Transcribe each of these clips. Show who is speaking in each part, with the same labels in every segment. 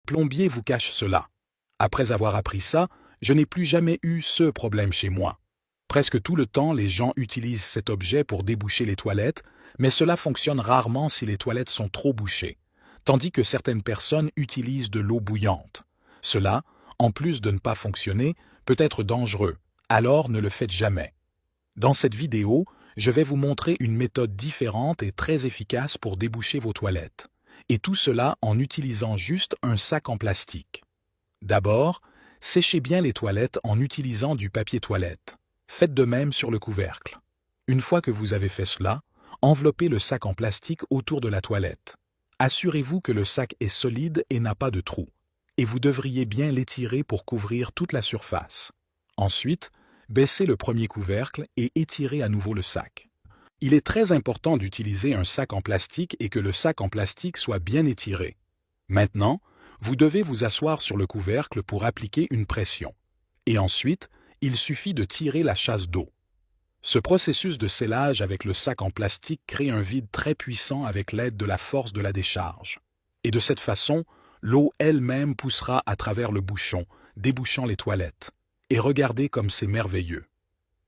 Speaker 1: Plombier vous cache cela. Après avoir appris ça, je n'ai plus jamais eu ce problème chez moi. Presque tout le temps, les gens utilisent cet objet pour déboucher les toilettes, mais cela fonctionne rarement si les toilettes sont trop bouchées, tandis que certaines personnes utilisent de l'eau bouillante. Cela, en plus de ne pas fonctionner, peut être dangereux, alors ne le faites jamais. Dans cette vidéo, je vais vous montrer une méthode différente et très efficace pour déboucher vos toilettes, et tout cela en utilisant juste un sac en plastique. D'abord, séchez bien les toilettes en utilisant du papier toilette. Faites de même sur le couvercle. Une fois que vous avez fait cela, enveloppez le sac en plastique autour de la toilette. Assurez-vous que le sac est solide et n'a pas de trou, et vous devriez bien l'étirer pour couvrir toute la surface. Ensuite, baissez le premier couvercle et étirez à nouveau le sac. Il est très important d'utiliser un sac en plastique et que le sac en plastique soit bien étiré. Maintenant, vous devez vous asseoir sur le couvercle pour appliquer une pression. Et ensuite, il suffit de tirer la chasse d'eau. Ce processus de scellage avec le sac en plastique crée un vide très puissant avec l'aide de la force de la décharge. Et de cette façon, l'eau elle-même poussera à travers le bouchon, débouchant les toilettes. Et regardez comme c'est merveilleux.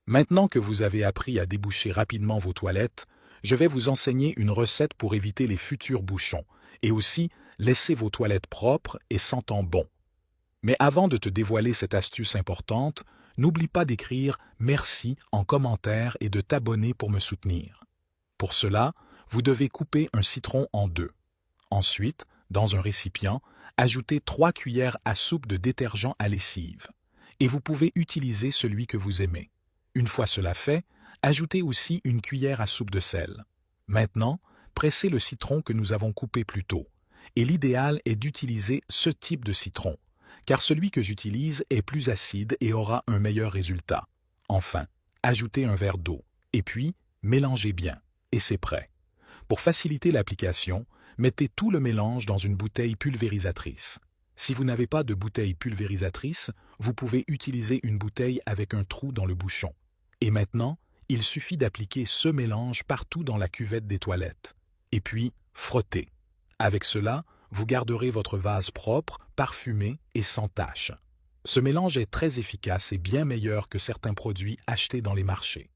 Speaker 1: Maintenant que vous avez appris à déboucher rapidement vos toilettes, je vais vous enseigner une recette pour éviter les futurs bouchons, et aussi laisser vos toilettes propres et sentant bon. Mais avant de te dévoiler cette astuce importante, n'oublie pas d'écrire « Merci » en commentaire et de t'abonner pour me soutenir. Pour cela, vous devez couper un citron en deux. Ensuite, dans un récipient, ajoutez 3 cuillères à soupe de détergent à lessive. Et vous pouvez utiliser celui que vous aimez. Une fois cela fait, ajoutez aussi une cuillère à soupe de sel. Maintenant, pressez le citron que nous avons coupé plus tôt. Et l'idéal est d'utiliser ce type de citron, car celui que j'utilise est plus acide et aura un meilleur résultat. Enfin, ajoutez un verre d'eau, et puis mélangez bien, et c'est prêt. Pour faciliter l'application, mettez tout le mélange dans une bouteille pulvérisatrice. Si vous n'avez pas de bouteille pulvérisatrice, vous pouvez utiliser une bouteille avec un trou dans le bouchon. Et maintenant, il suffit d'appliquer ce mélange partout dans la cuvette des toilettes. Et puis, frottez. Avec cela, vous garderez votre vase propre, parfumé et sans tache. Ce mélange est très efficace et bien meilleur que certains produits achetés dans les marchés.